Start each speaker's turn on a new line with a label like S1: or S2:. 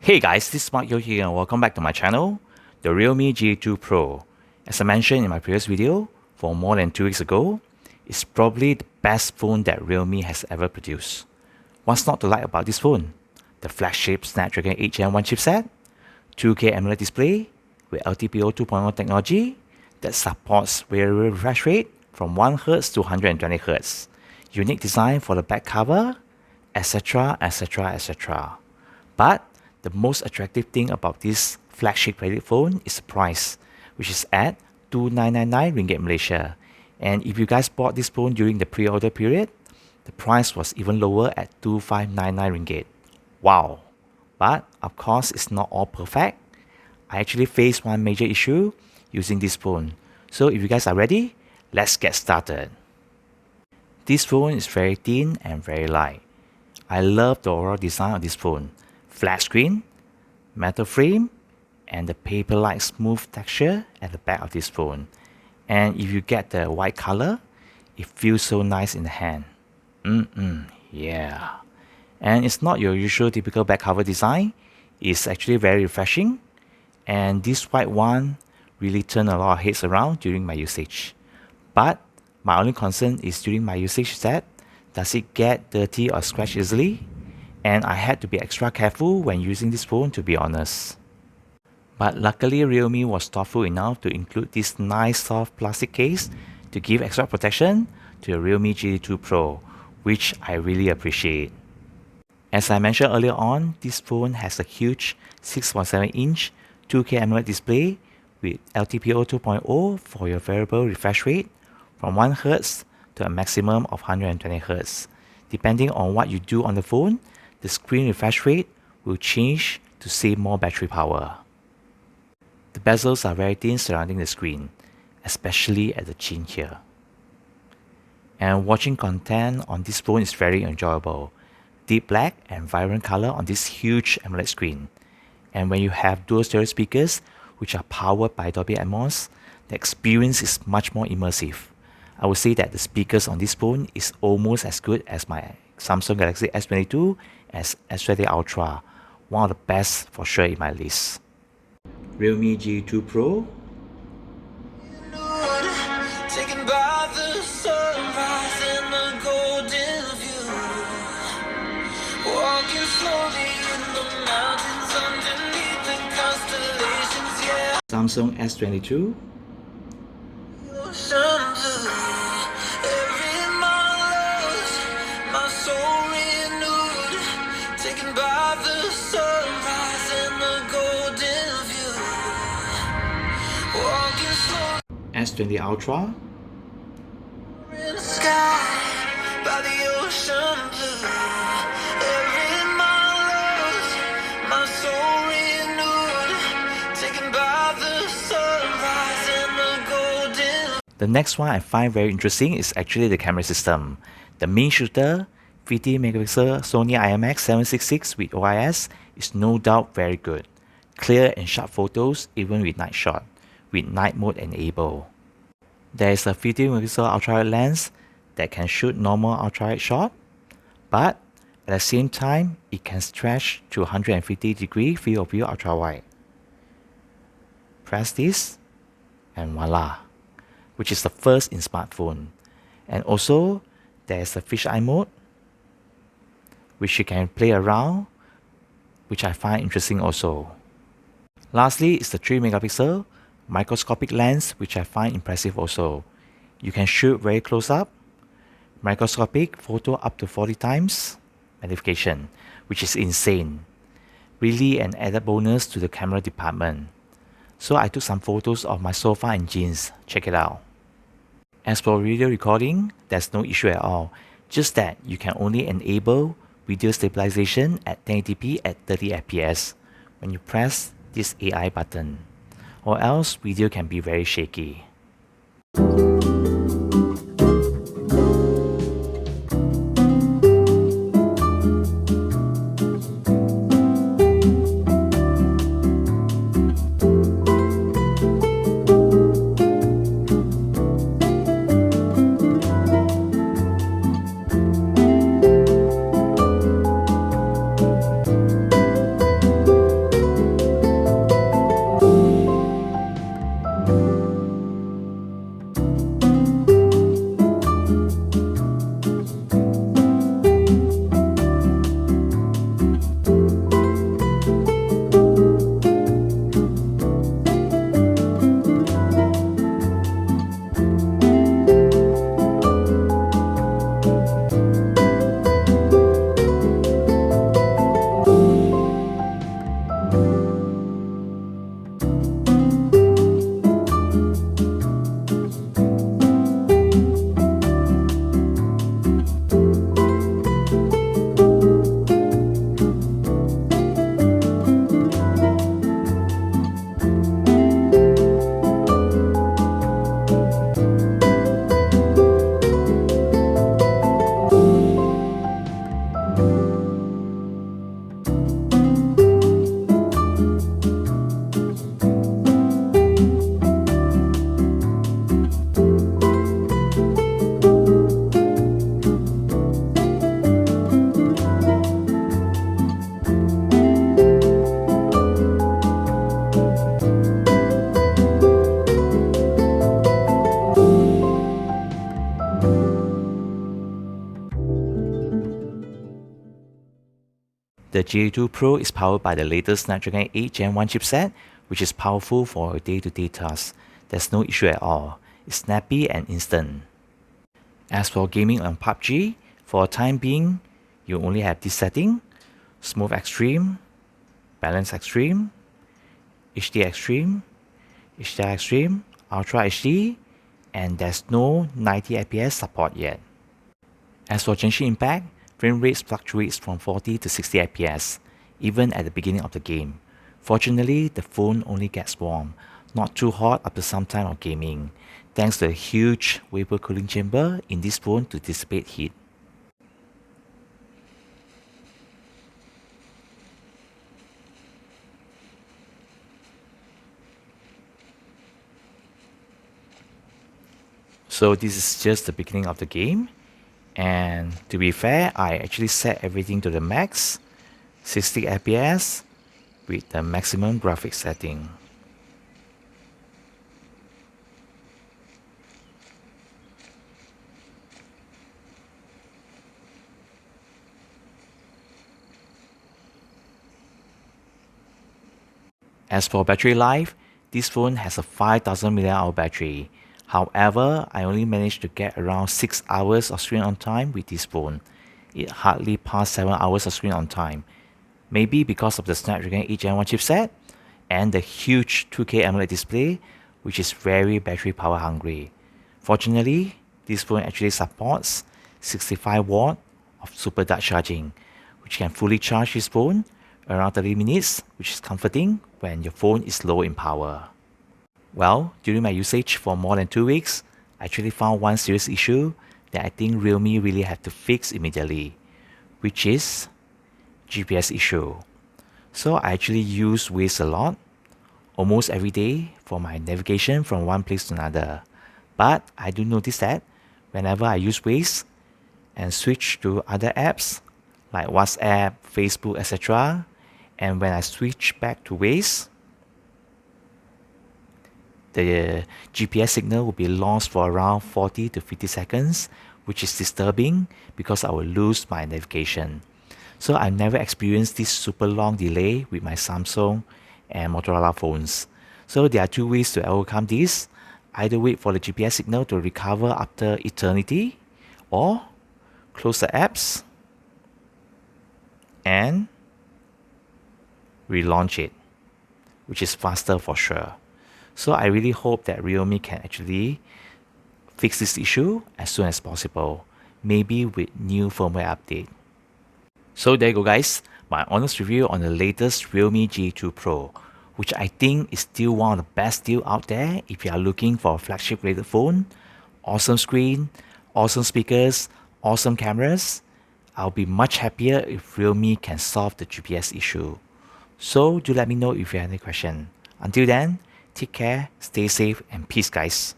S1: Hey guys, this is Mark Yo here and welcome back to my channel, the REALME GT Pro. As I mentioned in my previous video, for more than 2 weeks ago, it's probably the best phone that Realme has ever produced. What's not to like about this phone? The flagship Snapdragon 8 Gen 1 chipset, 2K AMOLED display with LTPO 2.0 technology that supports variable refresh rate from 1Hz to 120Hz, unique design for the back cover, etc, etc, etc. But the most attractive thing about this flagship credit phone is the price, which is at 2,999 ringgit Malaysia. And if you guys bought this phone during the pre-order period, the price was even lower at 2,599 ringgit. Wow! But of course, it's not all perfect. I actually faced one major issue using this phone. So if you guys are ready, let's get started. This phone is very thin and very light. I love the overall design of this phone. Flat screen, metal frame, and the paper-like smooth texture at the back of this phone. And if you get the white color, it feels so nice in the hand. Yeah. And it's not your usual typical back cover design. It's actually very refreshing. And this white one really turned a lot of heads around during my usage. But my only concern is during my usage is that, does it get dirty or scratch easily? And I had to be extra careful when using this phone, to be honest. But luckily Realme was thoughtful enough to include this nice soft plastic case to give extra protection to the Realme GT2 Pro, which I really appreciate. As I mentioned earlier on, this phone has a huge 6.7-inch 2K AMOLED display with LTPO 2.0 for your variable refresh rate from 1Hz to a maximum of 120Hz. Depending on what you do on the phone, the screen refresh rate will change to save more battery power. The bezels are very thin surrounding the screen, especially at the chin here. And watching content on this phone is very enjoyable. Deep black and vibrant color on this huge AMOLED screen. And when you have dual stereo speakers which are powered by Dolby Atmos, the experience is much more immersive. I would say that the speakers on this phone is almost as good as my Samsung Galaxy S22 as S20 Ultra, one of the best for sure in my list. Realme GT2 Pro. Samsung S22. S20 Ultra. The next one I find very interesting is actually the camera system. The main shooter, 50 megapixel Sony IMX766 with OIS, is no doubt very good. Clear and sharp photos even with night shot, with night mode enabled. There is a 50 megapixel ultrawide lens that can shoot normal ultrawide shot, but at the same time it can stretch to 150-degree field of view ultrawide. Press this and voila, which is the first in smartphone. And also there is a fisheye mode which you can play around, which I find interesting also. Lastly is the 3 megapixel microscopic lens, which I find impressive also. You can shoot very close up, microscopic photo up to 40 times magnification, which is insane. Really an added bonus to the camera department. So I took some photos of my sofa and jeans, check it out. As for video recording, there's no issue at all, just that you can only enable video stabilization at 1080p at 30 fps when you press this AI button, or else video can be very shaky. The GT2 Pro is powered by the latest Snapdragon 8 Gen 1 chipset, which is powerful for day-to-day tasks. There's no issue at all. It's snappy and instant. As for gaming on PUBG, for the time being, you only have this setting: Smooth Extreme, Balance Extreme, HD Extreme, HDR Extreme, Ultra HD, and there's no 90 FPS support yet. As for Genshin Impact, frame rates fluctuates from 40 to 60 FPS, even at the beginning of the game. Fortunately, the phone only gets warm, not too hot after some time of gaming, thanks to a huge vapor cooling chamber in this phone to dissipate heat. So this is just the beginning of the game, and to be fair, I actually set everything to the max, 60 FPS with the maximum graphics setting. As for battery life, this phone has a 5000 mAh battery. However, I only managed to get around 6 hours of screen on time with this phone. It hardly passed 7 hours of screen on time. Maybe because of the Snapdragon 8 Gen 1 chipset and the huge 2K AMOLED display, which is very battery power hungry. Fortunately, this phone actually supports 65 watt of super dark charging, which can fully charge this phone around 30 minutes, which is comforting when your phone is low in power. Well, during my usage for more than 2 weeks, I actually found one serious issue that I think Realme really have to fix immediately, which is GPS issue. So I actually use Waze a lot, almost every day, for my navigation from one place to another. But I do notice that whenever I use Waze and switch to other apps like WhatsApp, Facebook, etc., and when I switch back to Waze, the GPS signal will be lost for around 40 to 50 seconds, which is disturbing because I will lose my navigation. So I've never experienced this super long delay with my Samsung and Motorola phones. So there are two ways to overcome this: either wait for the GPS signal to recover after eternity, or close the apps and relaunch it, which is faster for sure. So I really hope that Realme can actually fix this issue as soon as possible, maybe with new firmware update. So there you go guys, my honest review on the latest Realme GT2 Pro, which I think is still one of the best deal out there if you are looking for a flagship rated phone. Awesome screen, awesome speakers, awesome cameras. I'll be much happier if Realme can solve the GPS issue. So do let me know if you have any question. Until then, take care, stay safe, and peace guys.